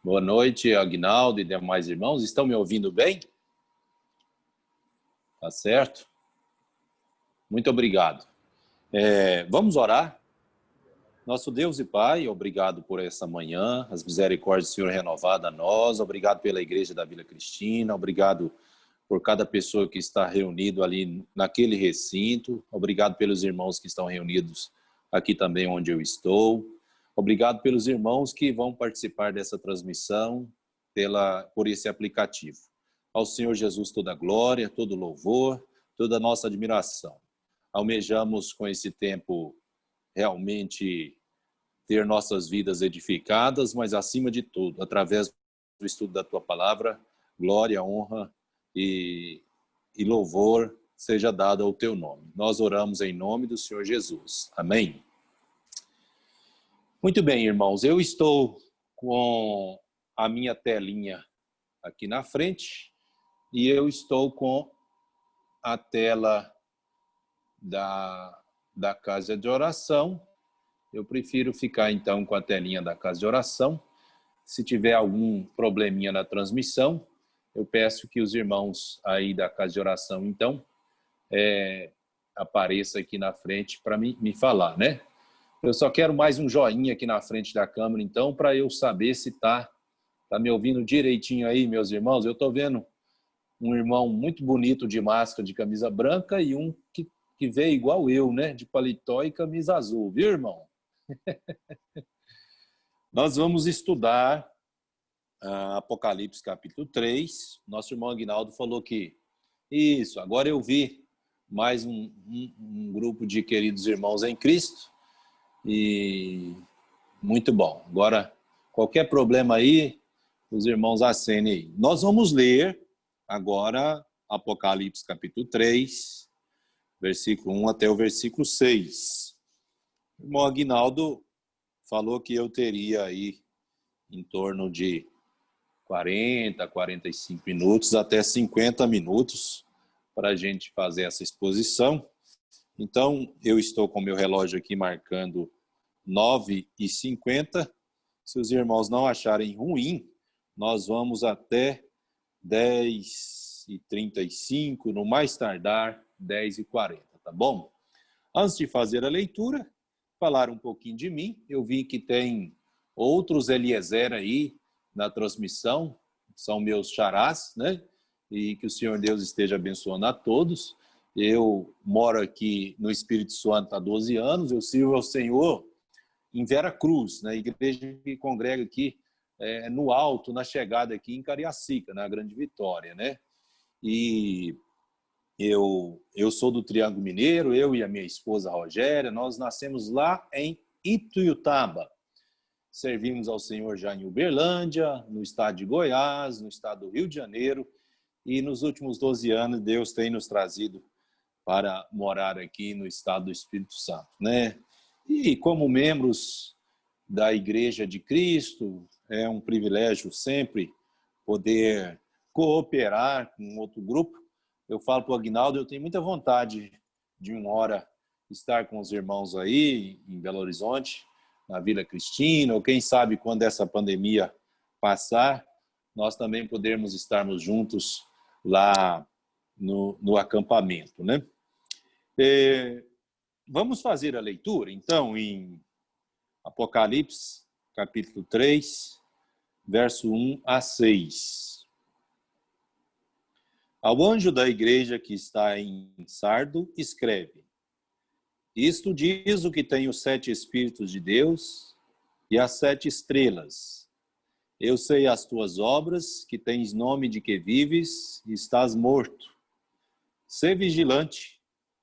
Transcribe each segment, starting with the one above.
Boa noite, Aguinaldo e demais irmãos. Estão me ouvindo bem? Tá certo? Muito obrigado. Vamos orar? Nosso Deus e Pai, obrigado por essa manhã, as misericórdias do Senhor renovada a nós, obrigado pela Igreja da Vila Cristina, obrigado por cada pessoa que está reunido ali naquele recinto, obrigado pelos irmãos que estão reunidos aqui também onde eu estou, obrigado pelos irmãos que vão participar dessa transmissão por esse aplicativo. Ao Senhor Jesus toda a glória, todo louvor, toda a nossa admiração. Almejamos com esse tempo realmente ter nossas vidas edificadas, mas acima de tudo, através do estudo da Tua Palavra, glória, honra e louvor seja dado ao Teu nome. Nós oramos em nome do Senhor Jesus. Amém. Muito bem, irmãos, eu estou com a minha telinha aqui na frente e eu estou com a tela da casa de oração. Eu prefiro ficar então com a telinha da casa de oração. Se tiver algum probleminha na transmissão, eu peço que os irmãos aí da casa de oração então apareça aqui na frente para me falar, né? Eu só quero mais um joinha aqui na frente da câmera, então, para eu saber se tá me ouvindo direitinho aí, meus irmãos. Eu estou vendo um irmão muito bonito de máscara, de camisa branca, e um que veio igual eu, né? De paletó e camisa azul, viu, irmão? Nós vamos estudar Apocalipse capítulo 3. Nosso irmão Aguinaldo falou que isso, agora eu vi mais um grupo de queridos irmãos em Cristo. E muito bom. Agora, qualquer problema aí, os irmãos acenem aí. Nós vamos ler agora Apocalipse capítulo 3, versículo 1 até o versículo 6. O irmão Aguinaldo falou que eu teria aí em torno de 40, 45 minutos até 50 minutos para a gente fazer essa exposição. Então, eu estou com meu relógio aqui marcando 9h50. Se os irmãos não acharem ruim, nós vamos até 10h35, no mais tardar 10h40, tá bom? Antes de fazer a leitura, falar um pouquinho de mim. Eu vi que tem outros Eliezer aí na transmissão, são meus xarás, né? E que o Senhor Deus esteja abençoando a todos. Eu moro aqui no Espírito Santo há 12 anos, eu sirvo ao Senhor em Vera Cruz, na igreja que congrega aqui no alto, na chegada aqui em Cariacica, na Grande Vitória, né? E eu sou do Triângulo Mineiro, eu e a minha esposa Rogéria, nós nascemos lá em Ituiutaba. Servimos ao Senhor já em Uberlândia, no estado de Goiás, no estado do Rio de Janeiro, e nos últimos 12 anos Deus tem nos trazido para morar aqui no estado do Espírito Santo, né? E como membros da Igreja de Cristo, é um privilégio sempre poder cooperar com outro grupo. Eu falo para o Aguinaldo, eu tenho muita vontade de uma hora estar com os irmãos aí em Belo Horizonte, na Vila Cristina, ou quem sabe quando essa pandemia passar, nós também podermos estarmos juntos lá no acampamento, né? Vamos fazer a leitura, então, em Apocalipse, capítulo 3, verso 1 a 6. Ao anjo da igreja que está em Sardo, escreve: Isto diz o que tem os 7 Espíritos de Deus e as 7 estrelas. Eu sei as tuas obras, que tens nome de que vives e estás morto. Sê vigilante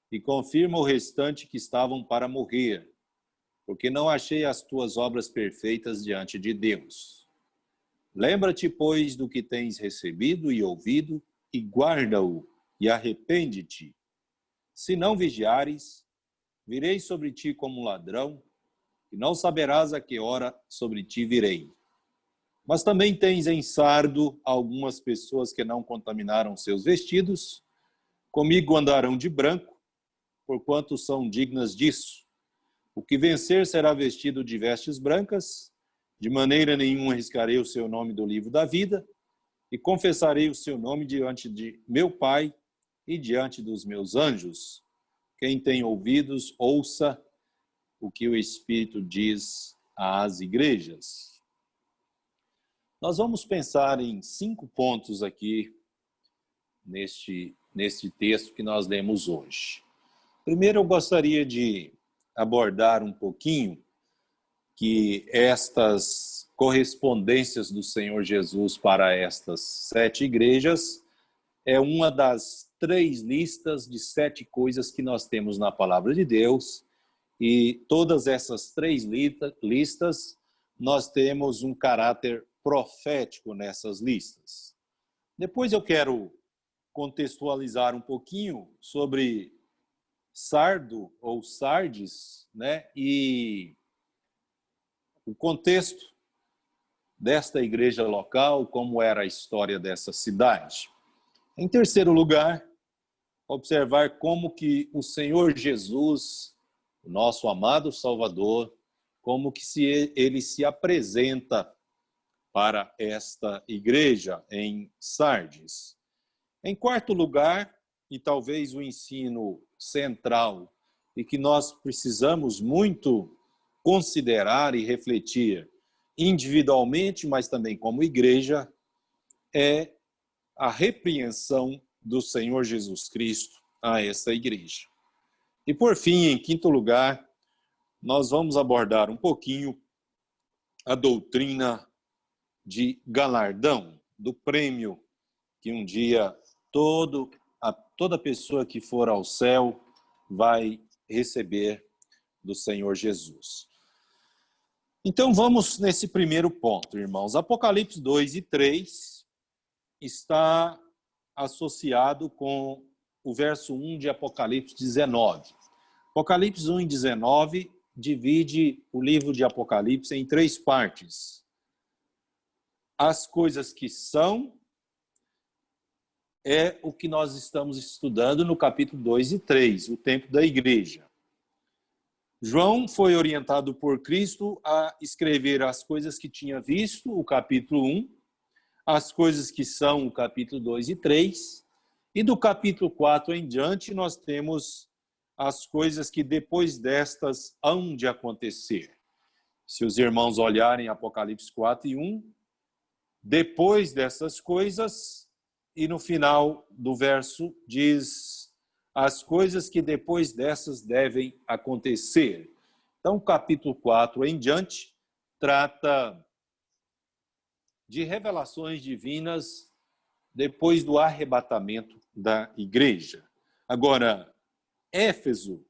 e confirma o restante que estavam para morrer, porque não achei as tuas obras perfeitas diante de Deus. Lembra-te, pois, do que tens recebido e ouvido, e guarda-o, e arrepende-te. Se não vigiares, virei sobre ti como um ladrão, e não saberás a que hora sobre ti virei. Mas também tens em Sardo algumas pessoas que não contaminaram seus vestidos, comigo andarão de branco, porquanto são dignas disso. O que vencer será vestido de vestes brancas, De maneira nenhuma arriscarei o seu nome do livro da vida, e confessarei o seu nome diante de meu Pai e diante dos meus anjos. Quem tem ouvidos, ouça o que o Espírito diz às igrejas. Nós vamos pensar em 5 pontos aqui neste texto que nós lemos hoje. Primeiro, eu gostaria de abordar um pouquinho que estas correspondências do Senhor Jesus para estas 7 igrejas é uma das 3 listas de 7 coisas que nós temos na palavra de Deus, e todas essas 3 listas nós temos um caráter profético nessas listas. Depois eu quero contextualizar um pouquinho sobre Sardo ou Sardes, né? E o contexto desta igreja local, como era a história dessa cidade. Em terceiro lugar, observar como que o Senhor Jesus, o nosso amado Salvador, como que ele se apresenta para esta igreja em Sardes. Em quarto lugar, e talvez o ensino central, e que nós precisamos muito considerar e refletir individualmente, mas também como igreja, é a repreensão do Senhor Jesus Cristo a essa igreja. E por fim, em quinto lugar, nós vamos abordar um pouquinho a doutrina de galardão, do prêmio que um dia toda pessoa que for ao céu vai receber do Senhor Jesus. Então vamos nesse primeiro ponto, irmãos. Apocalipse 2 e 3 está associado com o verso 1 de Apocalipse 19. Apocalipse 1 e 19 divide o livro de Apocalipse em 3 partes. As coisas que são é o que nós estamos estudando no capítulo 2 e 3, o tempo da igreja. João foi orientado por Cristo a escrever as coisas que tinha visto, o capítulo 1, as coisas que são, o capítulo 2 e 3, e do capítulo 4 em diante nós temos as coisas que depois destas hão de acontecer. Se os irmãos olharem Apocalipse 4 e 1, depois dessas coisas, e no final do verso diz as coisas que depois dessas devem acontecer. Então, o capítulo 4 em diante trata de revelações divinas depois do arrebatamento da igreja. Agora, Éfeso,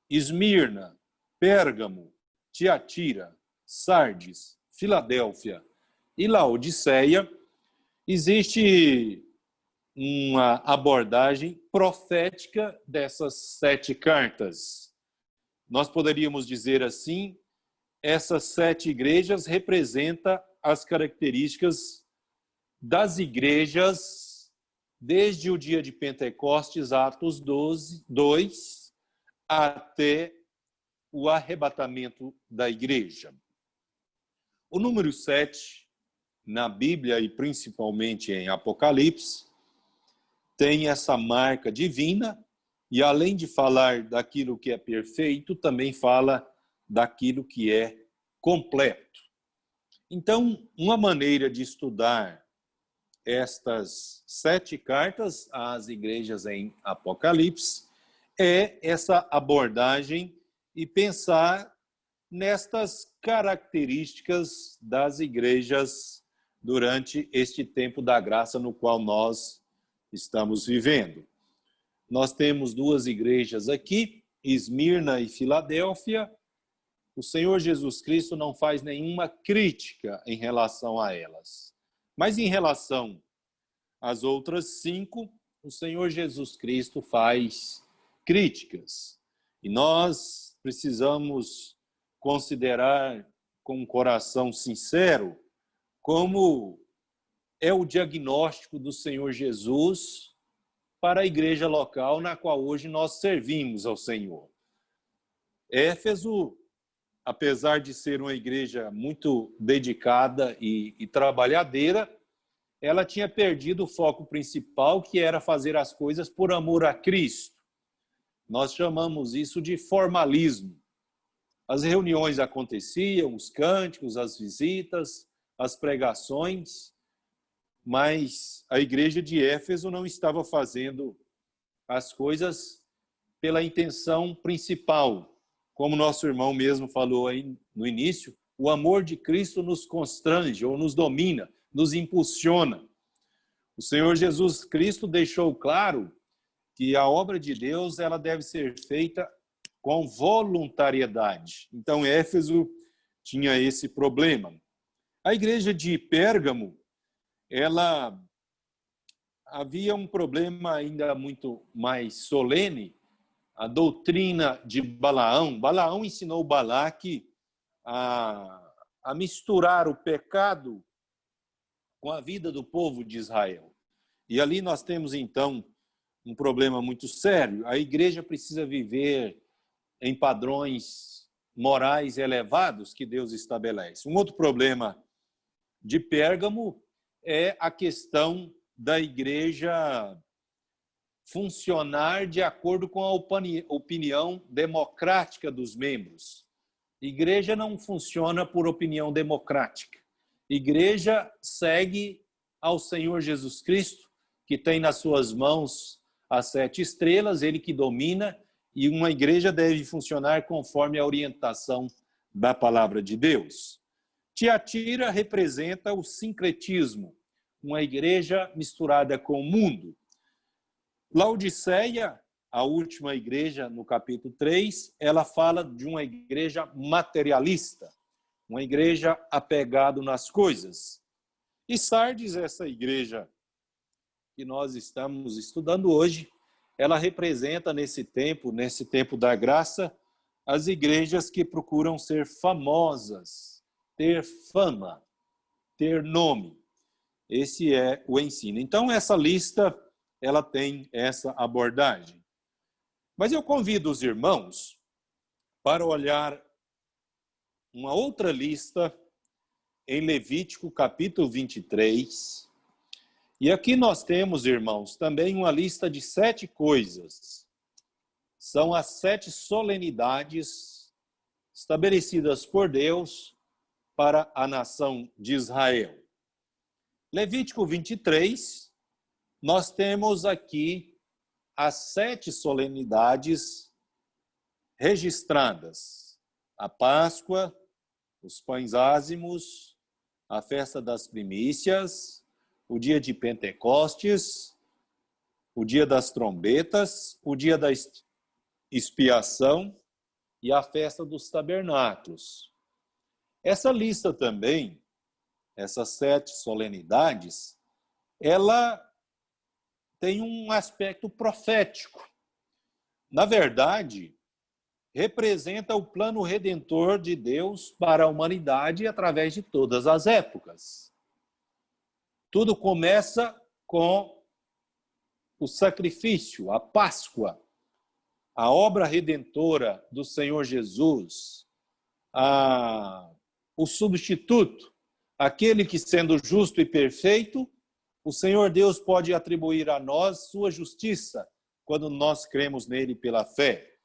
Esmirna, Pérgamo, Tiatira, Sardes, Filadélfia e Laodiceia, existe uma abordagem profética dessas 7 cartas. Nós poderíamos dizer assim, essas 7 igrejas representam as características das igrejas desde o dia de Pentecostes, Atos 2, até o arrebatamento da igreja. O número 7, na Bíblia e principalmente em Apocalipse, tem essa marca divina e, além de falar daquilo que é perfeito, também fala daquilo que é completo. Então, uma maneira de estudar estas 7 cartas às igrejas em Apocalipse é essa abordagem e pensar nestas características das igrejas durante este tempo da graça no qual nós estamos vivendo. Nós temos 2 igrejas aqui, Esmirna e Filadélfia. O Senhor Jesus Cristo não faz nenhuma crítica em relação a elas. Mas em relação às outras 5, o Senhor Jesus Cristo faz críticas. E nós precisamos considerar com um coração sincero como é o diagnóstico do Senhor Jesus para a igreja local na qual hoje nós servimos ao Senhor. Éfeso apesar de ser uma igreja muito dedicada e trabalhadeira, ela tinha perdido o foco principal, que era fazer as coisas por amor a Cristo. Nós chamamos isso de formalismo. As reuniões aconteciam, os cânticos, as visitas, as pregações, mas a igreja de Éfeso não estava fazendo as coisas pela intenção principal. Como nosso irmão mesmo falou aí no início, o amor de Cristo nos constrange ou nos domina, nos impulsiona. O Senhor Jesus Cristo deixou claro que a obra de Deus ela deve ser feita com voluntariedade. Então, Éfeso tinha esse problema. A igreja de Pérgamo, ela havia um problema ainda muito mais solene, a doutrina de Balaão. Balaão ensinou Balaque a misturar o pecado com a vida do povo de Israel. E ali nós temos, então, um problema muito sério. A igreja precisa viver em padrões morais elevados que Deus estabelece. Um outro problema de Pérgamo é a questão da igreja funcionar de acordo com a opinião democrática dos membros. Igreja não funciona por opinião democrática. Igreja segue ao Senhor Jesus Cristo, que tem nas suas mãos as 7 estrelas, ele que domina, e uma igreja deve funcionar conforme a orientação da palavra de Deus. Tiatira representa o sincretismo, uma igreja misturada com o mundo. Laodiceia, a última igreja no capítulo 3, ela fala de uma igreja materialista, uma igreja apegada nas coisas. E Sardes, essa igreja que nós estamos estudando hoje, ela representa nesse tempo da graça, as igrejas que procuram ser famosas, ter fama, ter nome. Esse é o ensino. Então, essa lista, ela tem essa abordagem. Mas eu convido os irmãos para olhar uma outra lista em Levítico, capítulo 23. E aqui nós temos, irmãos, também uma lista de 7 coisas. São as 7 solenidades estabelecidas por Deus para a nação de Israel. Levítico 23, nós temos aqui as 7 solenidades registradas. A Páscoa, os pães ázimos, a festa das primícias, o dia de Pentecostes, o dia das trombetas, o dia da expiação e a festa dos tabernáculos. Essa lista também, essas 7 solenidades, ela tem um aspecto profético. Na verdade, representa o plano redentor de Deus para a humanidade através de todas as épocas. Tudo começa com o sacrifício, a Páscoa, a obra redentora do Senhor Jesus, o substituto, aquele que, sendo justo e perfeito, o Senhor Deus pode atribuir a nós sua justiça quando nós cremos nele pela fé.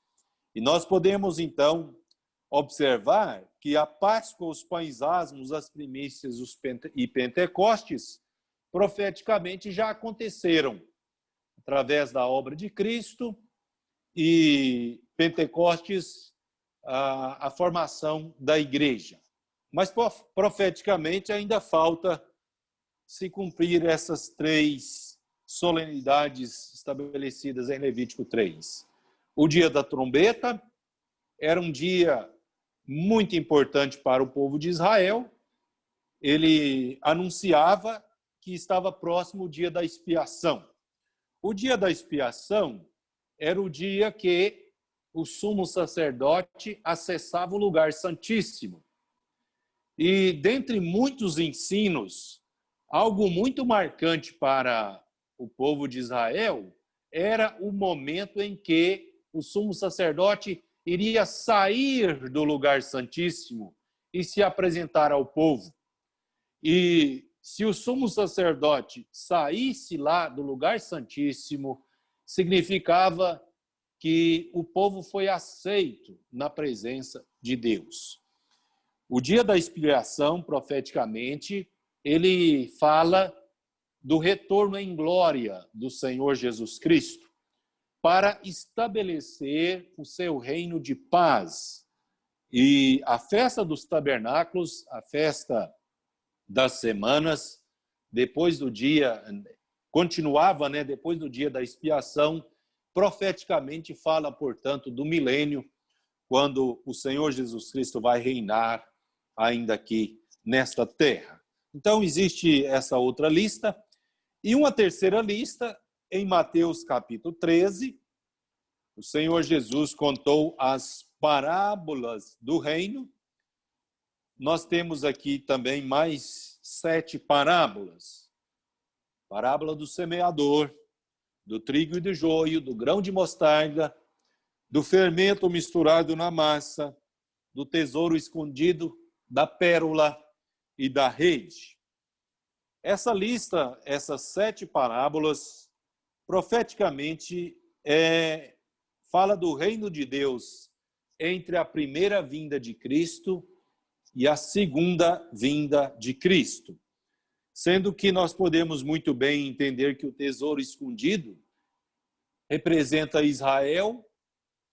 E nós podemos, então, observar que a Páscoa, os pães ázimos, as primícias e Pentecostes, profeticamente já aconteceram através da obra de Cristo, e Pentecostes, a formação da igreja. Mas profeticamente ainda falta se cumprir essas 3 solenidades estabelecidas em Levítico 3. O dia da trombeta era um dia muito importante para o povo de Israel. Ele anunciava que estava próximo o dia da expiação. O dia da expiação era o dia que o sumo sacerdote acessava o lugar santíssimo. E dentre muitos ensinos, algo muito marcante para o povo de Israel era o momento em que o sumo sacerdote iria sair do lugar santíssimo e se apresentar ao povo. E se o sumo sacerdote saísse lá do lugar santíssimo, significava que o povo foi aceito na presença de Deus. O dia da expiação, profeticamente, ele fala do retorno em glória do Senhor Jesus Cristo para estabelecer o seu reino de paz. E a festa dos tabernáculos, a festa das semanas, depois do dia, continuava, depois do dia da expiação, profeticamente fala, portanto, do milênio, quando o Senhor Jesus Cristo vai reinar ainda aqui nesta terra. Então, existe essa outra lista. E uma terceira lista, em Mateus capítulo 13, o Senhor Jesus contou as parábolas do reino. Nós temos aqui também mais 7 parábolas. Parábola do semeador, do trigo e do joio, do grão de mostarda, do fermento misturado na massa, do tesouro escondido, da pérola e da rede. Essa lista, essas 7 parábolas, profeticamente, fala do reino de Deus entre a primeira vinda de Cristo e a segunda vinda de Cristo. Sendo que nós podemos muito bem entender que o tesouro escondido representa Israel,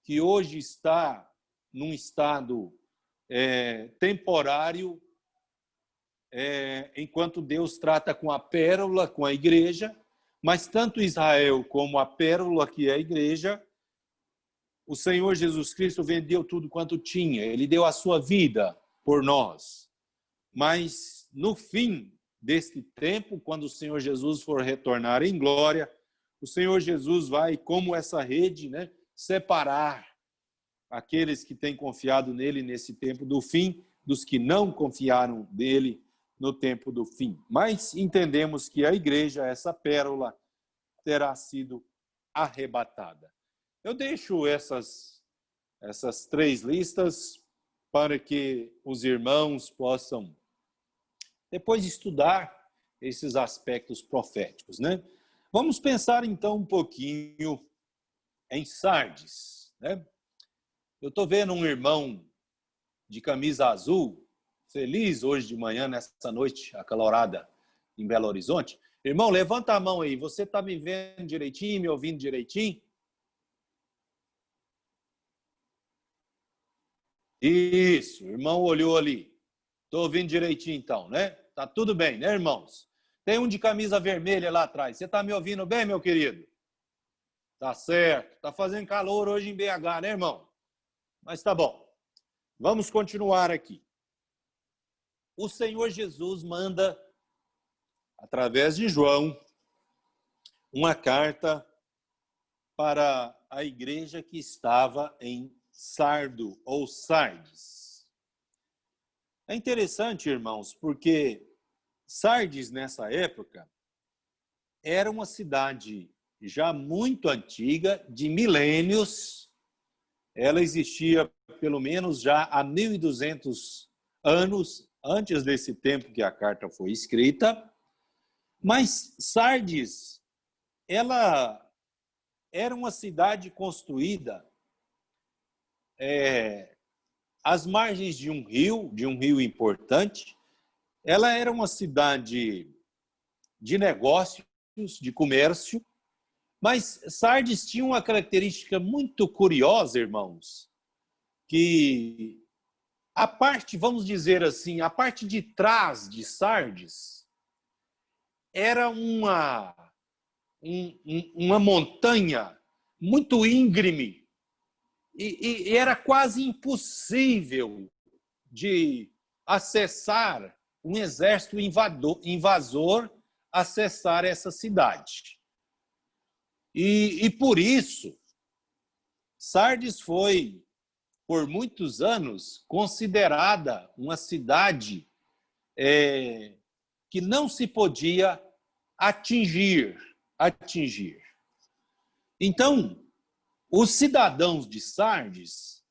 que hoje está num estado temporário, enquanto Deus trata com a pérola, com a igreja, mas tanto Israel como a pérola, que é a igreja, o Senhor Jesus Cristo vendeu tudo quanto tinha, ele deu a sua vida por nós. Mas no fim deste tempo, quando o Senhor Jesus for retornar em glória, o Senhor Jesus vai, como essa rede, separar aqueles que têm confiado nele nesse tempo do fim, dos que não confiaram nele no tempo do fim. Mas entendemos que a igreja, essa pérola, terá sido arrebatada. Eu deixo essas 3 listas para que os irmãos possam depois estudar esses aspectos proféticos, Vamos pensar então um pouquinho em Sardes, Eu estou vendo um irmão de camisa azul, feliz hoje de manhã, nessa noite acalorada em Belo Horizonte. Irmão, levanta a mão aí, você está me vendo direitinho, me ouvindo direitinho? Isso, o irmão olhou ali. Estou ouvindo direitinho então, Tá tudo bem, irmãos? Tem um de camisa vermelha lá atrás. Você está me ouvindo bem, meu querido? Tá certo. Tá fazendo calor hoje em BH, irmão? Mas tá bom. Vamos continuar aqui. O Senhor Jesus manda, através de João, uma carta para a igreja que estava em Sardo ou Sardes. É interessante, irmãos, porque Sardes, nessa época, era uma cidade já muito antiga, de milênios. Ela existia pelo menos já há 1.200 anos, antes desse tempo que a carta foi escrita. Mas Sardes, ela era uma cidade construída às margens de um rio importante. Ela era uma cidade de negócios, de comércio, mas Sardes tinha uma característica muito curiosa, irmãos, que a parte, vamos dizer assim, a parte de trás de Sardes era uma montanha muito íngreme e era quase impossível de acessar um exército invasor, acessar essa cidade. E por isso, Sardes foi, por muitos anos, considerada uma cidade que não se podia atingir. Então, os cidadãos de Sardes,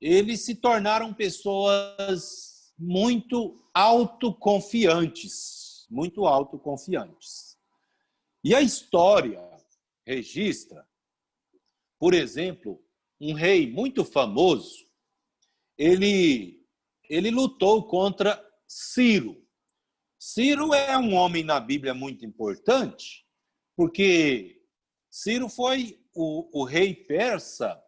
eles se tornaram pessoas muito autoconfiantes, muito autoconfiantes. E a história registra, por exemplo, um rei muito famoso, ele lutou contra Ciro. Ciro é um homem na Bíblia muito importante, porque Ciro foi o rei persa,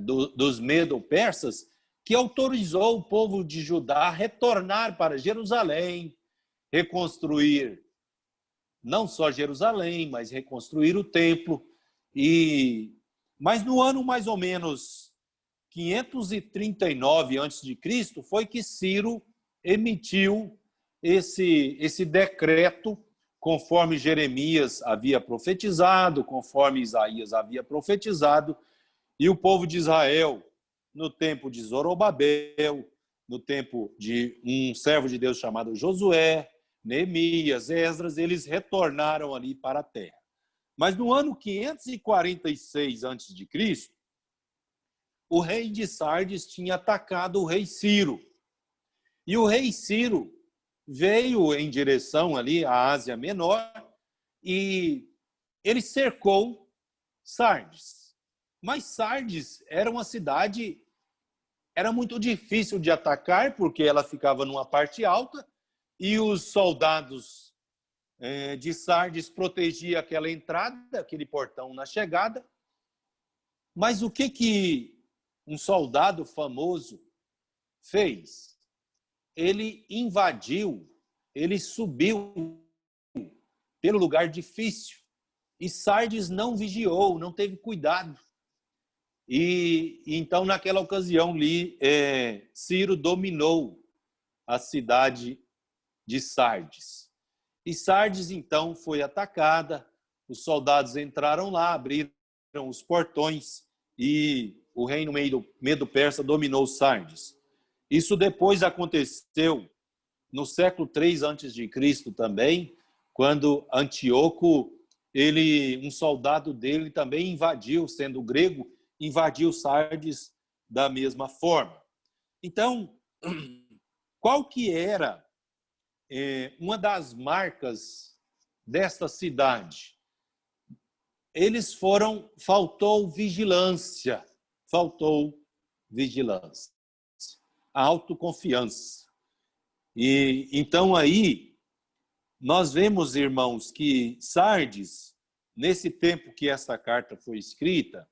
dos medo-persas, que autorizou o povo de Judá a retornar para Jerusalém, reconstruir não só Jerusalém, mas reconstruir o templo. Mas no ano mais ou menos 539 a.C., foi que Ciro emitiu esse decreto, conforme Jeremias havia profetizado, conforme Isaías havia profetizado, e o povo de Israel, no tempo de Zorobabel, no tempo de um servo de Deus chamado Josué, Neemias, Esdras, eles retornaram ali para a terra. Mas no ano 546 a.C., o rei de Sardes tinha atacado o rei Ciro. E o rei Ciro veio em direção ali à Ásia Menor e ele cercou Sardes. Mas Sardes era uma cidade, era muito difícil de atacar, porque ela ficava numa parte alta e os soldados de Sardes protegiam aquela entrada, aquele portão na chegada. Mas o que um soldado famoso fez? Ele invadiu, ele subiu pelo lugar difícil e Sardes não vigiou, não teve cuidado. E então, naquela ocasião, Ciro dominou a cidade de Sardes. E Sardes, então, foi atacada, os soldados entraram lá, abriram os portões e o reino Medo-Persa dominou Sardes. Isso depois aconteceu no século III a.C. também, quando Antíoco, um soldado dele também invadiu, sendo grego, invadiu Sardes da mesma forma. Então, qual que era uma das marcas desta cidade? Faltou vigilância, a autoconfiança. E então aí nós vemos, irmãos, que Sardes, nesse tempo que essa carta foi escrita,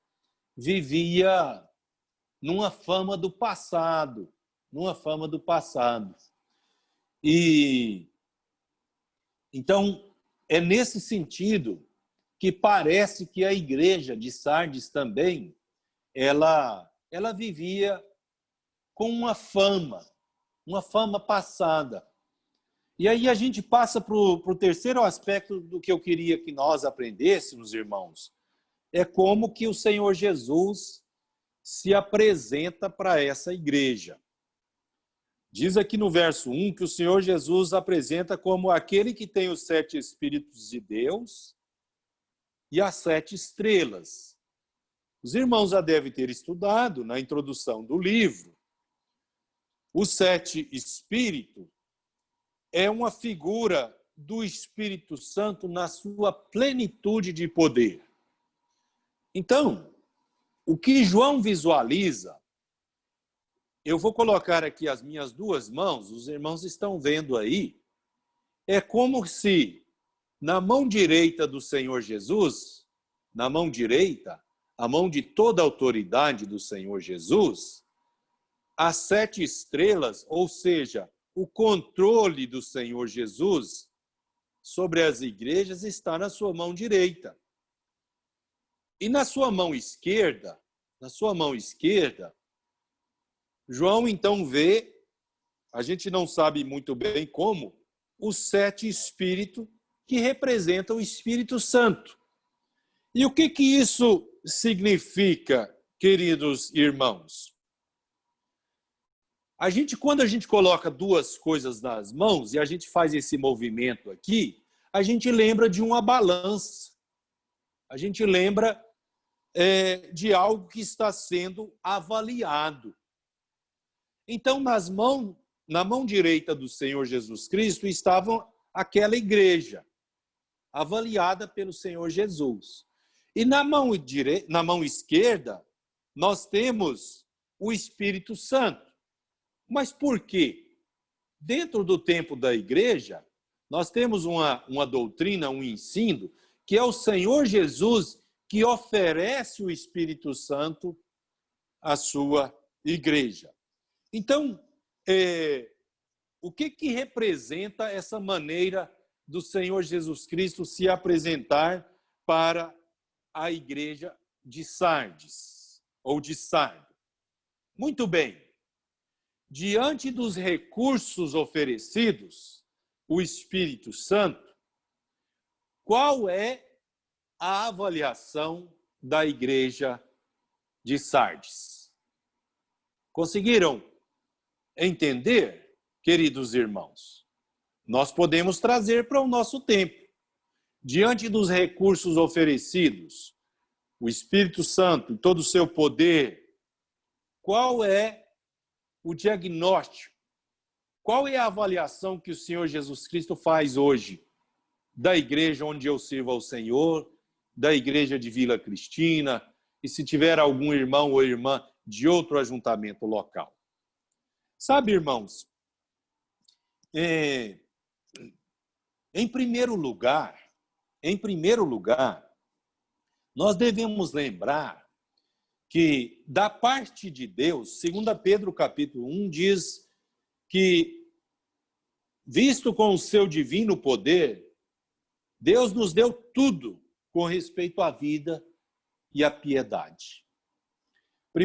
vivia numa fama do passado, E então é nesse sentido que parece que a igreja de Sardes também ela vivia com uma fama passada. E aí a gente passa para o terceiro aspecto do que eu queria que nós aprendêssemos, irmãos, é como que o Senhor Jesus se apresenta para essa igreja. Diz aqui no verso 1 que o Senhor Jesus apresenta como aquele que tem os 7 Espíritos de Deus e as 7 estrelas. Os irmãos já devem ter estudado na introdução do livro. O 7 Espírito é uma figura do Espírito Santo na sua plenitude de poder. Então, o que João visualiza, eu vou colocar aqui as minhas duas mãos, os irmãos estão vendo aí, é como se na mão direita do Senhor Jesus, na mão direita, a mão de toda a autoridade do Senhor Jesus, as 7 estrelas, ou seja, o controle do Senhor Jesus sobre as igrejas está na sua mão direita. E na sua mão esquerda, João então vê, a gente não sabe muito bem como, os 7 Espíritos que representam o Espírito Santo. E o que isso significa, queridos irmãos? Quando a gente coloca duas coisas nas mãos e a gente faz esse movimento aqui, a gente lembra de uma balança. A gente lembra de algo que está sendo avaliado. Então, na mão direita do Senhor Jesus Cristo estava aquela igreja, avaliada pelo Senhor Jesus. E na mão esquerda, nós temos o Espírito Santo. Mas por quê? Dentro do tempo da igreja, nós temos uma doutrina, um ensino, que é o Senhor Jesus que oferece o Espírito Santo à sua igreja. Então, o que representa essa maneira do Senhor Jesus Cristo se apresentar para a igreja de Sardes, ou de Sardo? Muito bem. Diante dos recursos oferecidos, o Espírito Santo, qual é a avaliação da igreja de Sardes? Conseguiram entender, queridos irmãos? Nós podemos trazer para o nosso tempo. Diante dos recursos oferecidos, o Espírito Santo e todo o seu poder, qual é o diagnóstico? Qual é a avaliação que o Senhor Jesus Cristo faz hoje da igreja onde eu sirvo ao Senhor, da igreja de Vila Cristina, e se tiver algum irmão ou irmã de outro ajuntamento local? Sabe, irmãos, em primeiro lugar, nós devemos lembrar que da parte de Deus, 2 Pedro capítulo 1 diz que, visto com o seu divino poder, Deus nos deu tudo com respeito à vida e à piedade. 1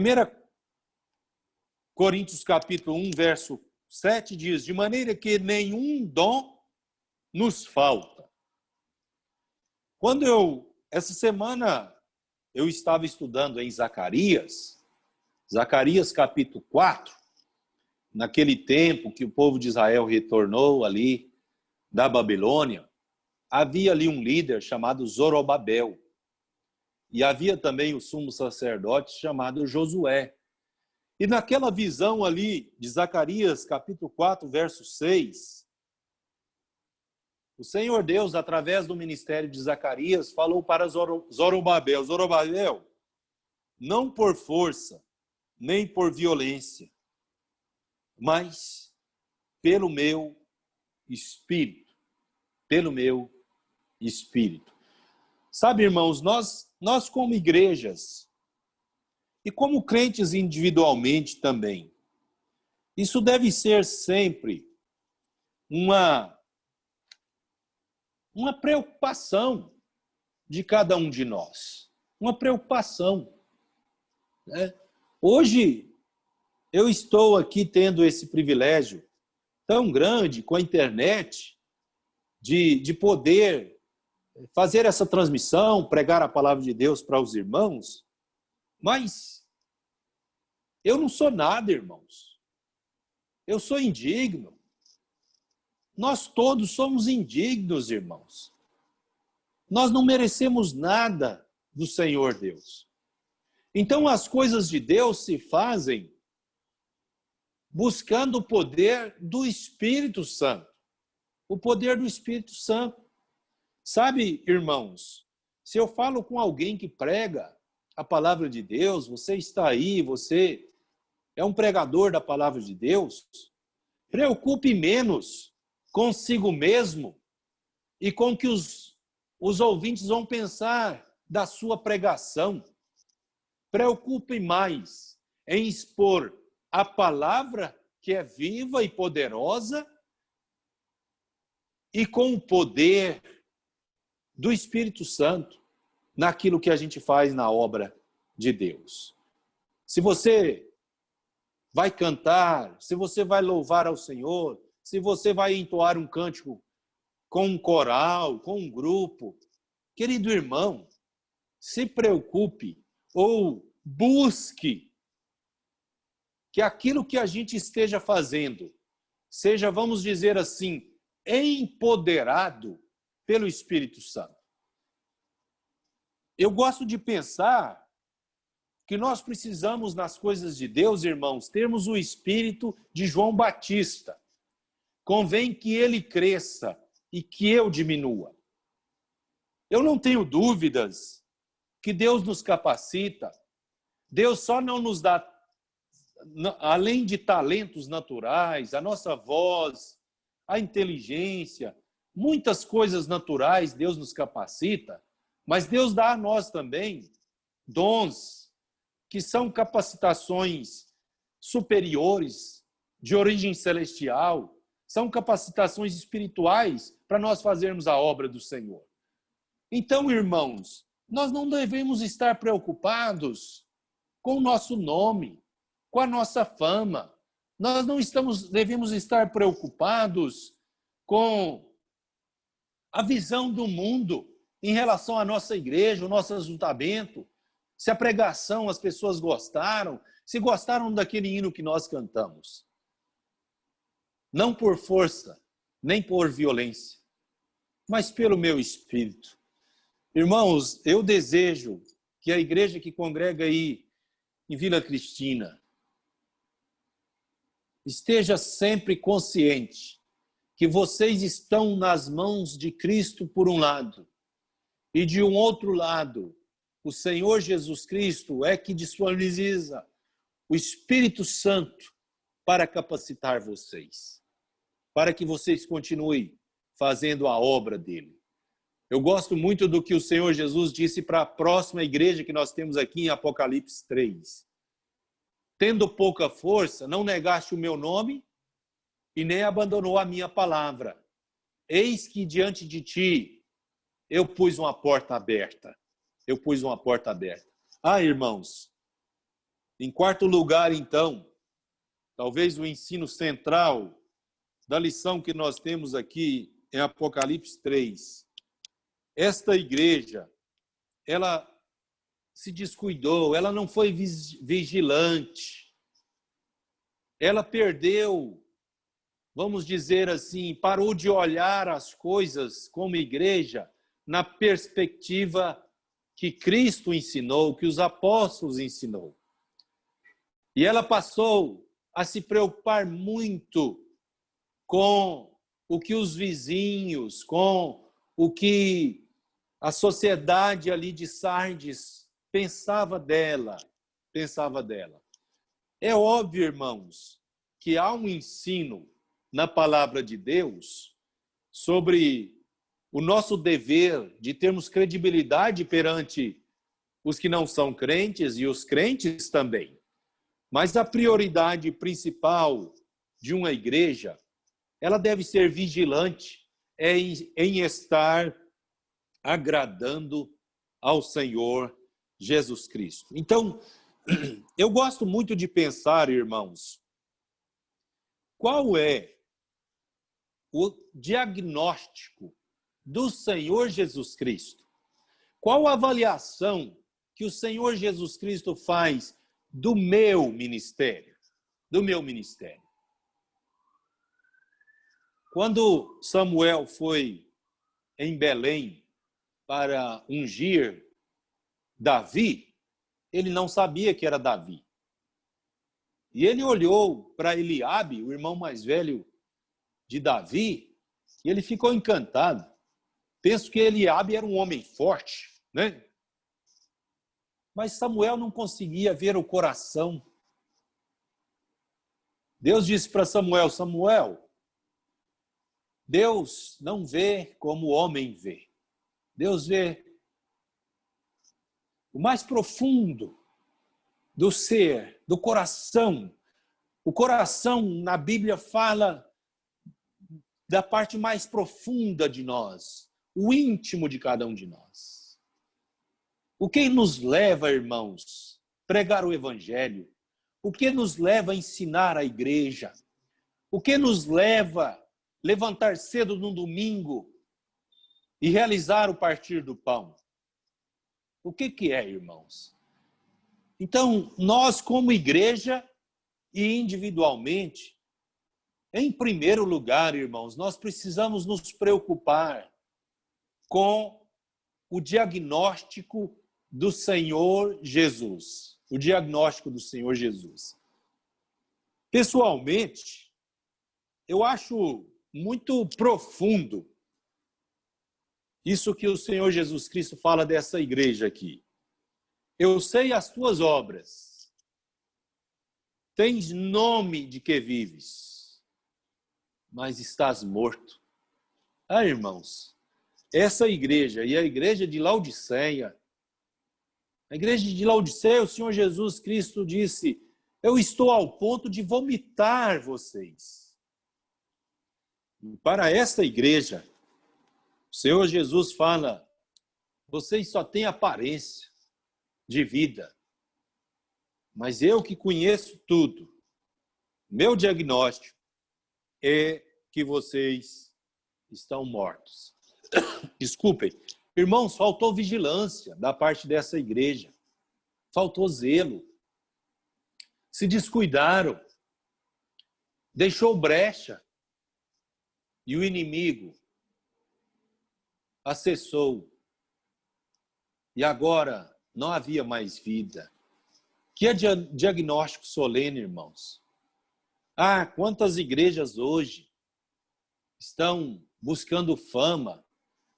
Coríntios capítulo 1, verso 7 diz, de maneira que nenhum dom nos falta. Essa semana, eu estava estudando em Zacarias capítulo 4, naquele tempo que o povo de Israel retornou ali da Babilônia, havia ali um líder chamado Zorobabel, e havia também o sumo sacerdote chamado Josué. E naquela visão ali de Zacarias capítulo 4, verso 6, o Senhor Deus, através do ministério de Zacarias, falou para Zorobabel, Zorobabel, não por força, nem por violência, mas pelo meu Espírito. Pelo meu Espírito. Sabe, irmãos, nós como igrejas, e como crentes individualmente também, isso deve ser sempre uma preocupação de cada um de nós. Uma preocupação. Né? Hoje, eu estou aqui tendo esse privilégio tão grande com a internet de poder fazer essa transmissão, pregar a palavra de Deus para os irmãos, mas eu não sou nada, irmãos. Eu sou indigno. Nós todos somos indignos, irmãos. Nós não merecemos nada do Senhor Deus. Então, as coisas de Deus se fazem buscando o poder do Espírito Santo. O poder do Espírito Santo. Sabe, irmãos, se eu falo com alguém que prega a palavra de Deus, você está aí, você é um pregador da palavra de Deus, preocupe menos consigo mesmo e com o que os ouvintes vão pensar da sua pregação. Preocupe mais em expor a palavra que é viva e poderosa e com o poder do Espírito Santo naquilo que a gente faz na obra de Deus. Se você vai cantar, se você vai louvar ao Senhor, se você vai entoar um cântico com um coral, com um grupo, querido irmão, se preocupe ou busque que aquilo que a gente esteja fazendo seja, vamos dizer assim, empoderado pelo Espírito Santo. Eu gosto de pensar que nós precisamos, nas coisas de Deus, irmãos, termos o espírito de João Batista. Convém que ele cresça e que eu diminua. Eu não tenho dúvidas que Deus nos capacita. Deus só não nos dá, além de talentos naturais, a nossa voz, a inteligência, muitas coisas naturais Deus nos capacita, mas Deus dá a nós também dons que são capacitações superiores, de origem celestial, são capacitações espirituais para nós fazermos a obra do Senhor. Então, irmãos, nós não devemos estar preocupados com o nosso nome, com a nossa fama. Nós não devemos estar preocupados com a visão do mundo em relação à nossa igreja, o nosso ajuntamento, se a pregação as pessoas gostaram, se gostaram daquele hino que nós cantamos. Não por força, nem por violência, mas pelo meu espírito. Irmãos, eu desejo que a igreja que congrega aí em Vila Cristina esteja sempre consciente que vocês estão nas mãos de Cristo por um lado, e de um outro lado, o Senhor Jesus Cristo é que disponibiliza o Espírito Santo para capacitar vocês, para que vocês continuem fazendo a obra dele. Eu gosto muito do que o Senhor Jesus disse para a próxima igreja que nós temos aqui em Apocalipse 3. Tendo pouca força, não negaste o meu nome e nem abandonou a minha palavra. Eis que diante de ti eu pus uma porta aberta. Eu pus uma porta aberta. Ah, irmãos, em quarto lugar, então, talvez o ensino central da lição que nós temos aqui em Apocalipse 3. Esta igreja, ela se descuidou, ela não foi vigilante. Ela perdeu, vamos dizer assim, parou de olhar as coisas como igreja na perspectiva que Cristo ensinou, que os apóstolos ensinou. E ela passou a se preocupar muito com o que os vizinhos, com o que a sociedade ali de Sardes pensava dela. É óbvio, irmãos, que há um ensino na palavra de Deus sobre o nosso dever de termos credibilidade perante os que não são crentes e os crentes também. Mas a prioridade principal de uma igreja, ela deve ser vigilante em estar agradando ao Senhor Jesus Cristo. Então, eu gosto muito de pensar, irmãos, qual é o diagnóstico do Senhor Jesus Cristo? Qual a avaliação que o Senhor Jesus Cristo faz do meu ministério? Do meu ministério. Quando Samuel foi em Belém para ungir Davi, ele não sabia que era Davi. E ele olhou para Eliabe, o irmão mais velho de Davi, e ele ficou encantado. Penso que Eliabe era um homem forte, né? Mas Samuel não conseguia ver o coração. Deus disse para Samuel, Samuel, Deus não vê como o homem vê. Deus vê o mais profundo do ser, do coração. O coração, na Bíblia, fala da parte mais profunda de nós, o íntimo de cada um de nós. O que nos leva, irmãos, a pregar o Evangelho? O que nos leva a ensinar a igreja? O que nos leva a levantar cedo no domingo e realizar o partir do pão? O que é, irmãos? Então, nós como igreja e individualmente, em primeiro lugar, irmãos, nós precisamos nos preocupar com o diagnóstico do Senhor Jesus. o diagnóstico do Senhor Jesus. Pessoalmente, eu acho muito profundo isso que o Senhor Jesus Cristo fala dessa igreja aqui. Eu sei as tuas obras. Tens nome de que vives, mas estás morto. Ah, irmãos, essa igreja e a igreja de Laodiceia, a igreja de Laodiceia, o Senhor Jesus Cristo disse: eu estou ao ponto de vomitar vocês. E para esta igreja, o Senhor Jesus fala: vocês só têm aparência de vida, mas eu que conheço tudo, meu diagnóstico é que vocês estão mortos. Desculpem. Irmãos, faltou vigilância da parte dessa igreja. Faltou zelo. Se descuidaram. Deixou brecha. E o inimigo acessou. E agora não havia mais vida. Que é diagnóstico solene, irmãos. Ah, quantas igrejas hoje estão buscando fama,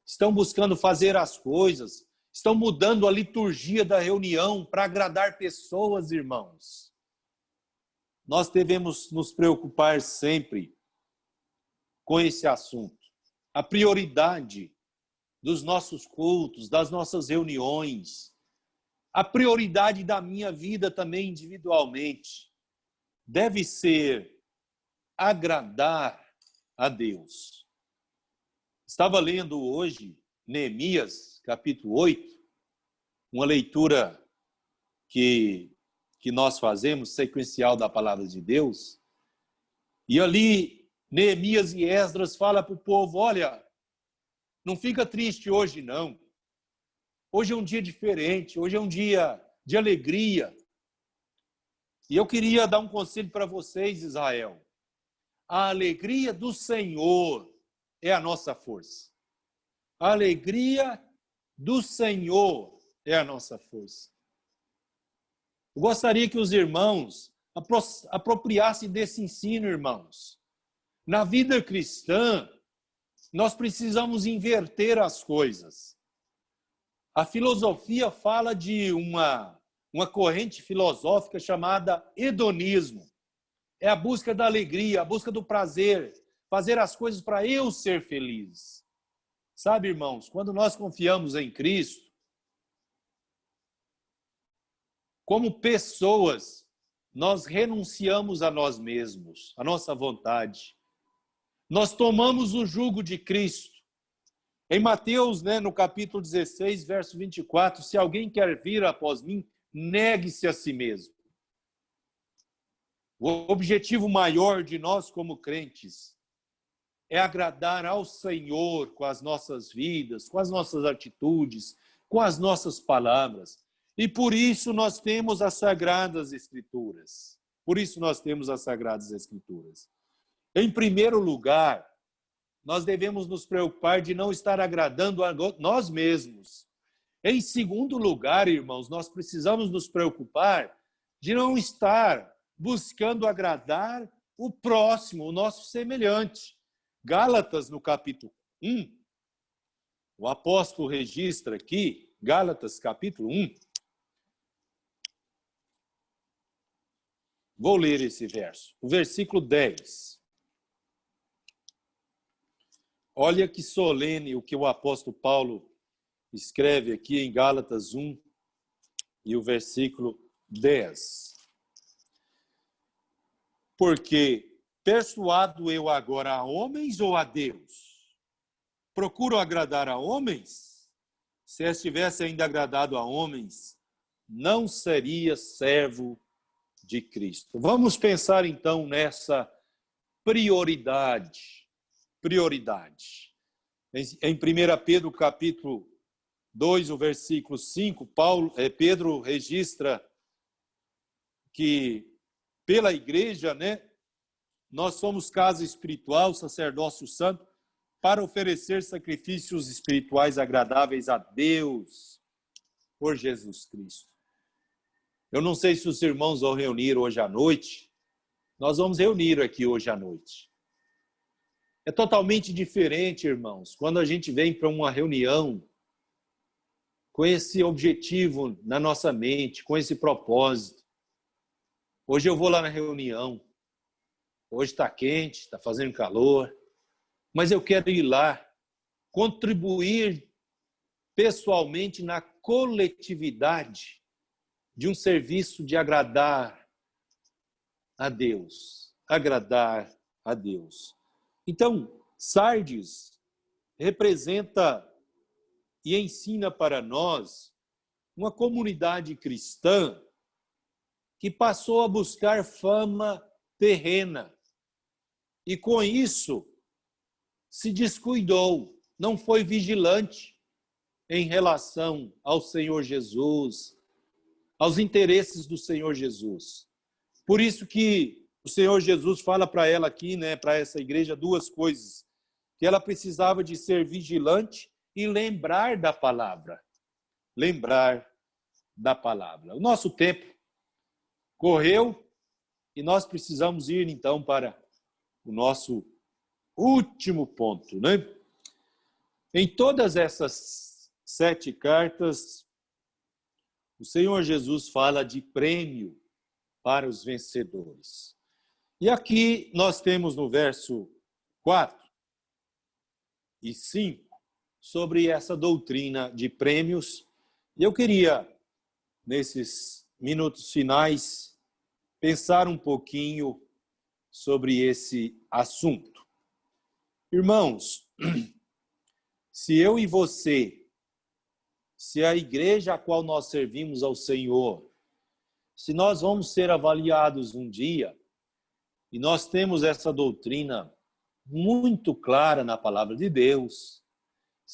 estão buscando fazer as coisas, estão mudando a liturgia da reunião para agradar pessoas, irmãos. Nós devemos nos preocupar sempre com esse assunto. A prioridade dos nossos cultos, das nossas reuniões, a prioridade da minha vida também individualmente, deve ser agradar a Deus. Estava lendo hoje Neemias, capítulo 8, uma leitura que nós fazemos, sequencial da palavra de Deus. E ali, Neemias e Esdras falam para o povo: olha, não fica triste hoje não. Hoje é um dia diferente, hoje é um dia de alegria. E eu queria dar um conselho para vocês, Israel. A alegria do Senhor é a nossa força. A alegria do Senhor é a nossa força. Eu gostaria que os irmãos apropriassem desse ensino, irmãos. Na vida cristã, nós precisamos inverter as coisas. A filosofia fala de uma corrente filosófica chamada hedonismo. É a busca da alegria, a busca do prazer, fazer as coisas para eu ser feliz. Sabe, irmãos, quando nós confiamos em Cristo, como pessoas, nós renunciamos a nós mesmos, a nossa vontade. Nós tomamos o jugo de Cristo. Em Mateus, no capítulo 16, verso 24, se alguém quer vir após mim, negue-se a si mesmo. O objetivo maior de nós como crentes é agradar ao Senhor com as nossas vidas, com as nossas atitudes, com as nossas palavras. E por isso nós temos as Sagradas Escrituras. Por isso nós temos as Sagradas Escrituras. Em primeiro lugar, nós devemos nos preocupar de não estar agradando a nós mesmos. Em segundo lugar, irmãos, nós precisamos nos preocupar de não estar buscando agradar o próximo, o nosso semelhante. Gálatas, no capítulo 1, o apóstolo registra aqui, Gálatas, capítulo 1. Vou ler esse verso, o versículo 10. Olha que solene o que o apóstolo Paulo escreve aqui em Gálatas 1 e o versículo 10. Porque persuado eu agora a homens ou a Deus? Procuro agradar a homens? Se estivesse ainda agradado a homens, não seria servo de Cristo. Vamos pensar então nessa prioridade. Em 1 Pedro capítulo 2, o versículo 5, Pedro registra que pela igreja, nós somos casa espiritual, sacerdócio santo, para oferecer sacrifícios espirituais agradáveis a Deus por Jesus Cristo. Eu não sei se os irmãos vão reunir hoje à noite. Nós vamos reunir aqui hoje à noite. É totalmente diferente, irmãos, quando a gente vem para uma reunião com esse objetivo na nossa mente, com esse propósito. Hoje eu vou lá na reunião. Hoje está quente, está fazendo calor, mas eu quero ir lá, contribuir pessoalmente na coletividade de um serviço de agradar a Deus. Agradar a Deus. Então, Sardes representa e ensina para nós uma comunidade cristã que passou a buscar fama terrena. E com isso, se descuidou, não foi vigilante em relação ao Senhor Jesus, aos interesses do Senhor Jesus. Por isso que o Senhor Jesus fala para ela aqui, né, para essa igreja, duas coisas. Que ela precisava de ser vigilante e lembrar da palavra. Lembrar da palavra. O nosso tempo correu e nós precisamos ir, então, para o nosso último ponto, né? Em todas essas 7 cartas, o Senhor Jesus fala de prêmio para os vencedores. E aqui nós temos no verso 4 e 5 sobre essa doutrina de prêmios. E eu queria, nesses minutos finais, pensar um pouquinho sobre esse assunto. Irmãos, se eu e você, se a igreja a qual nós servimos ao Senhor, se nós vamos ser avaliados um dia, e nós temos essa doutrina muito clara na palavra de Deus,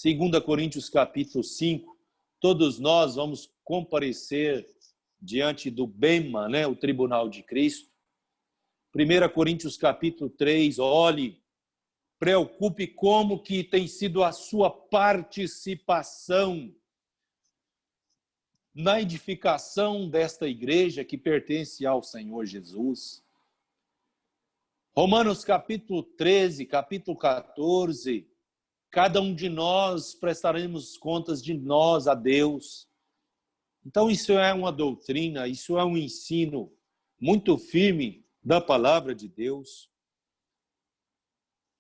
2 Coríntios capítulo 5, todos nós vamos comparecer diante do Bema, né, o tribunal de Cristo. 1 Coríntios capítulo 3, olhe, preocupe como que tem sido a sua participação na edificação desta igreja que pertence ao Senhor Jesus. Romanos capítulo 13, capítulo 14, cada um de nós prestaremos contas de nós a Deus. Então isso é uma doutrina, isso é um ensino muito firme da palavra de Deus.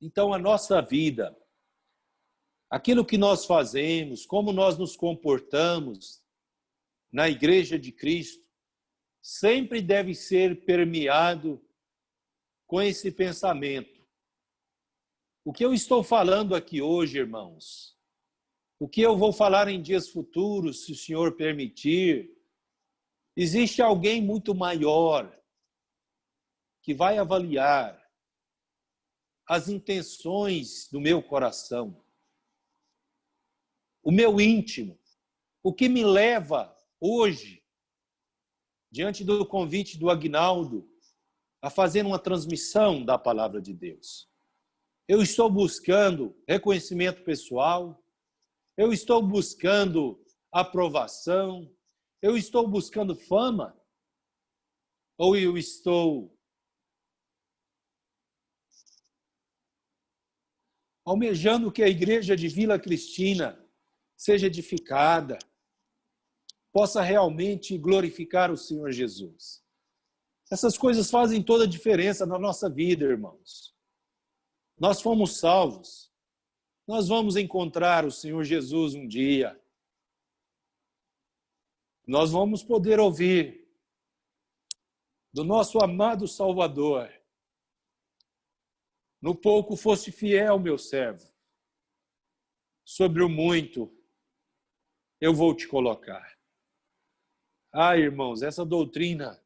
Então a nossa vida, aquilo que nós fazemos, como nós nos comportamos na igreja de Cristo, sempre deve ser permeado com esse pensamento. O que eu estou falando aqui hoje, irmãos, o que eu vou falar em dias futuros, se o Senhor permitir, existe alguém muito maior que vai avaliar as intenções do meu coração, o meu íntimo, o que me leva hoje, diante do convite do Aguinaldo, a fazer uma transmissão da palavra de Deus. Eu estou buscando reconhecimento pessoal, eu estou buscando aprovação, eu estou buscando fama, ou eu estou almejando que a igreja de Vila Cristina seja edificada, possa realmente glorificar o Senhor Jesus. Essas coisas fazem toda a diferença na nossa vida, irmãos. Nós fomos salvos. Nós vamos encontrar o Senhor Jesus um dia. Nós vamos poder ouvir do nosso amado Salvador: no pouco foste fiel, meu servo, sobre o muito eu vou te colocar. Ah, irmãos, essa doutrina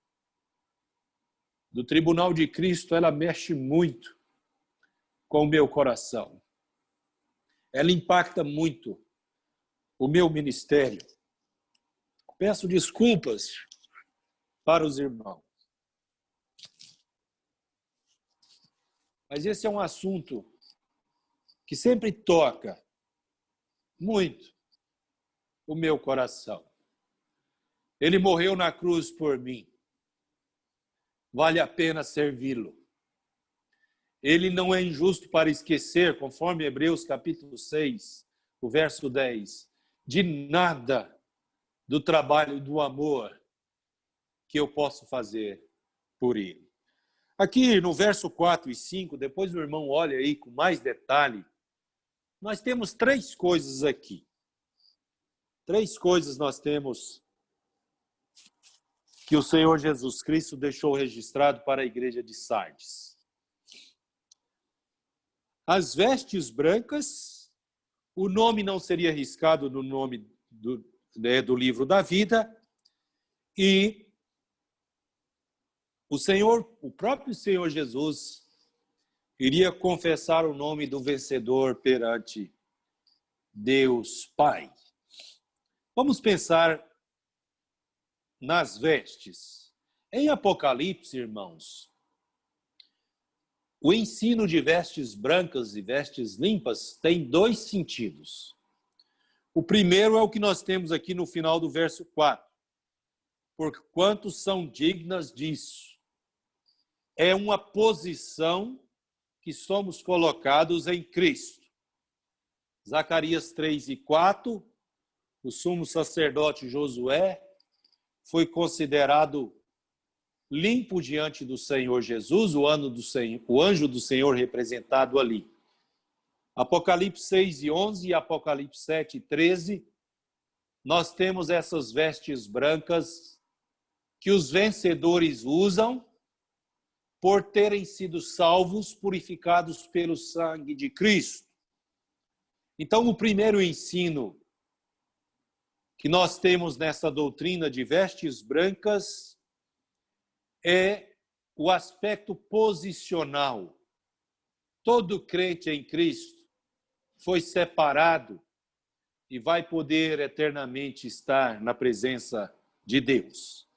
do Tribunal de Cristo, ela mexe muito com o meu coração. Ela impacta muito o meu ministério. Peço desculpas para os irmãos. Mas esse é um assunto que sempre toca muito o meu coração. Ele morreu na cruz por mim. Vale a pena servi-lo. Ele não é injusto para esquecer, conforme Hebreus capítulo 6, o verso 10, de nada do trabalho e do amor que eu posso fazer por ele. Aqui no verso 4 e 5, depois o irmão olha aí com mais detalhe, nós temos três coisas aqui. Três coisas nós temos que o Senhor Jesus Cristo deixou registrado para a igreja de Sardes. As vestes brancas, o nome não seria riscado no nome do livro da vida, e o próprio Senhor Jesus iria confessar o nome do vencedor perante Deus Pai. Vamos pensar nas vestes. Em Apocalipse, irmãos, o ensino de vestes brancas e vestes limpas tem dois sentidos. O primeiro é o que nós temos aqui no final do verso 4. Porquanto são dignas disso. É uma posição que somos colocados em Cristo. Zacarias 3 e 4, o sumo sacerdote Josué foi considerado limpo diante do Senhor Jesus, o anjo do Senhor representado ali. Apocalipse 6 e 11 e Apocalipse 7 e 13, nós temos essas vestes brancas que os vencedores usam por terem sido salvos, purificados pelo sangue de Cristo. Então, o primeiro ensino que nós temos nessa doutrina de vestes brancas é o aspecto posicional. Todo crente em Cristo foi separado e vai poder eternamente estar na presença de Deus.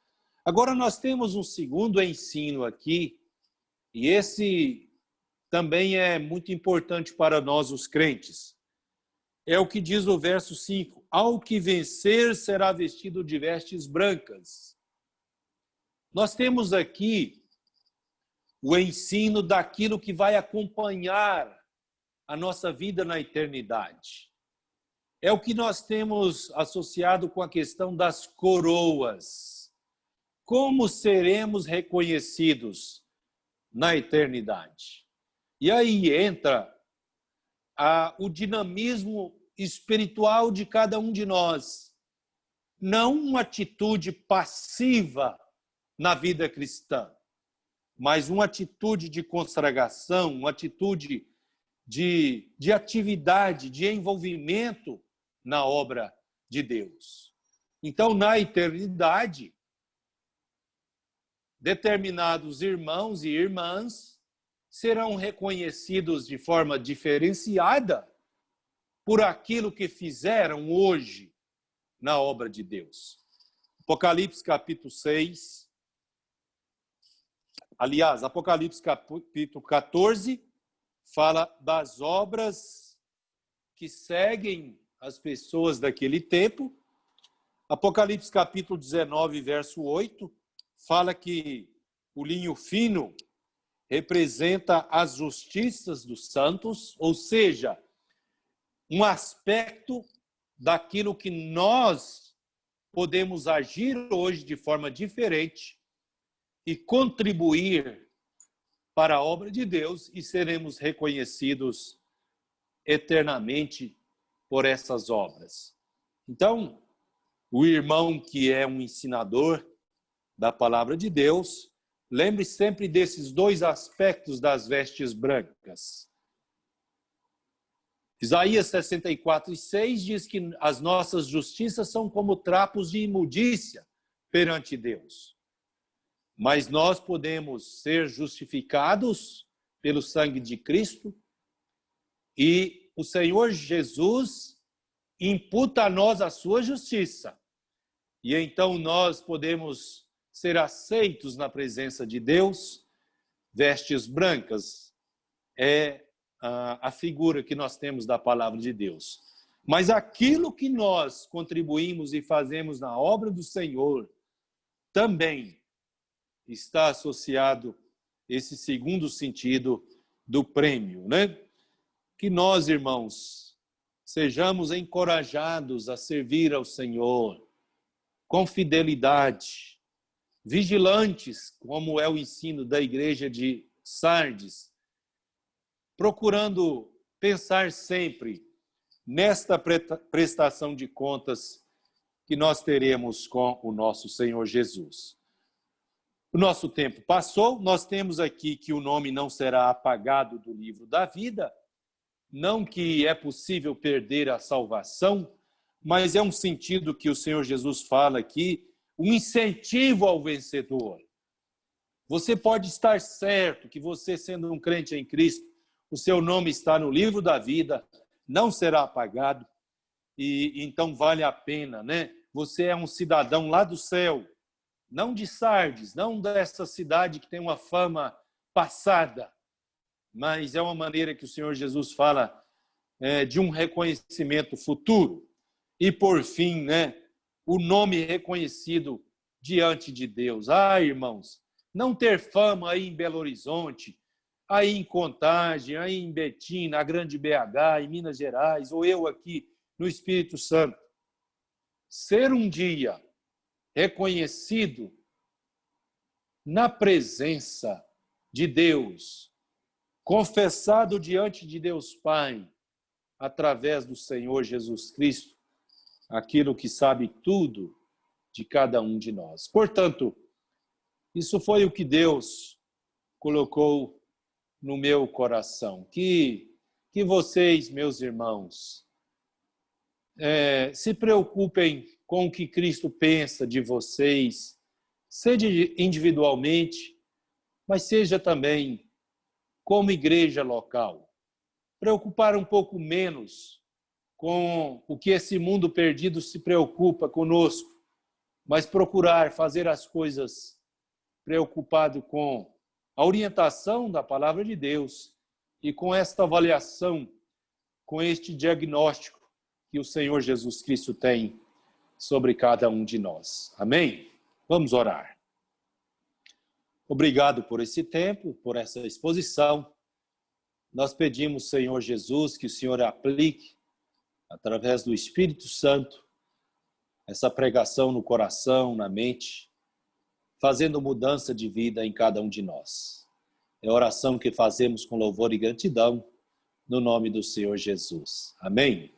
Agora nós temos um segundo ensino aqui, e esse também é muito importante para nós os crentes. É o que diz o verso 5. Ao que vencer será vestido de vestes brancas. Nós temos aqui o ensino daquilo que vai acompanhar a nossa vida na eternidade. É o que nós temos associado com a questão das coroas. Como seremos reconhecidos na eternidade? E aí entra o dinamismo espiritual de cada um de nós. Não uma atitude passiva na vida cristã, mas uma atitude de consagração, uma atitude de atividade, de envolvimento na obra de Deus. Então, na eternidade, determinados irmãos e irmãs serão reconhecidos de forma diferenciada por aquilo que fizeram hoje na obra de Deus. Apocalipse capítulo 6, aliás, Apocalipse capítulo 14, fala das obras que seguem as pessoas daquele tempo. Apocalipse capítulo 19, verso 8, fala que o linho fino representa as justiças dos santos, ou seja, um aspecto daquilo que nós podemos agir hoje de forma diferente e contribuir para a obra de Deus e seremos reconhecidos eternamente por essas obras. Então, o irmão que é um ensinador da palavra de Deus, lembre sempre desses dois aspectos das vestes brancas. Isaías 64 e 6 diz que as nossas justiças são como trapos de imundícia perante Deus. Mas nós podemos ser justificados pelo sangue de Cristo e o Senhor Jesus imputa a nós a sua justiça. E então nós podemos ser aceitos na presença de Deus. Vestes brancas é a figura que nós temos da palavra de Deus. Mas aquilo que nós contribuímos e fazemos na obra do Senhor também está associado esse segundo sentido do prêmio, né? Que nós, irmãos, sejamos encorajados a servir ao Senhor com fidelidade, vigilantes, como é o ensino da igreja de Sardes, procurando pensar sempre nesta prestação de contas que nós teremos com o nosso Senhor Jesus. O nosso tempo passou, nós temos aqui que o nome não será apagado do livro da vida, não que é possível perder a salvação, mas é um sentido que o Senhor Jesus fala aqui, um incentivo ao vencedor. Você pode estar certo que você, sendo um crente em Cristo, o seu nome está no livro da vida, não será apagado, e então vale a pena, né? Você é um cidadão lá do céu, não de Sardes, não dessa cidade que tem uma fama passada, mas é uma maneira que o Senhor Jesus fala de um reconhecimento futuro. E, por fim, né, o nome reconhecido diante de Deus. Irmãos, não ter fama aí em Belo Horizonte, aí em Contagem, aí em Betim, na Grande BH, em Minas Gerais, ou eu aqui no Espírito Santo. Ser um dia reconhecido na presença de Deus, confessado diante de Deus Pai, através do Senhor Jesus Cristo, aquilo que sabe tudo de cada um de nós. Portanto, isso foi o que Deus colocou no meu coração. Que vocês, meus irmãos, se preocupem com o que Cristo pensa de vocês, seja individualmente, mas seja também como igreja local. Preocupar um pouco menos com o que esse mundo perdido se preocupa conosco, mas procurar fazer as coisas preocupado com a orientação da palavra de Deus e com esta avaliação, com este diagnóstico que o Senhor Jesus Cristo tem sobre cada um de nós. Amém? Vamos orar. Obrigado por esse tempo, por essa exposição. Nós pedimos, Senhor Jesus, que o Senhor aplique, através do Espírito Santo, essa pregação no coração, na mente, fazendo mudança de vida em cada um de nós. É a oração que fazemos com louvor e gratidão, no nome do Senhor Jesus. Amém?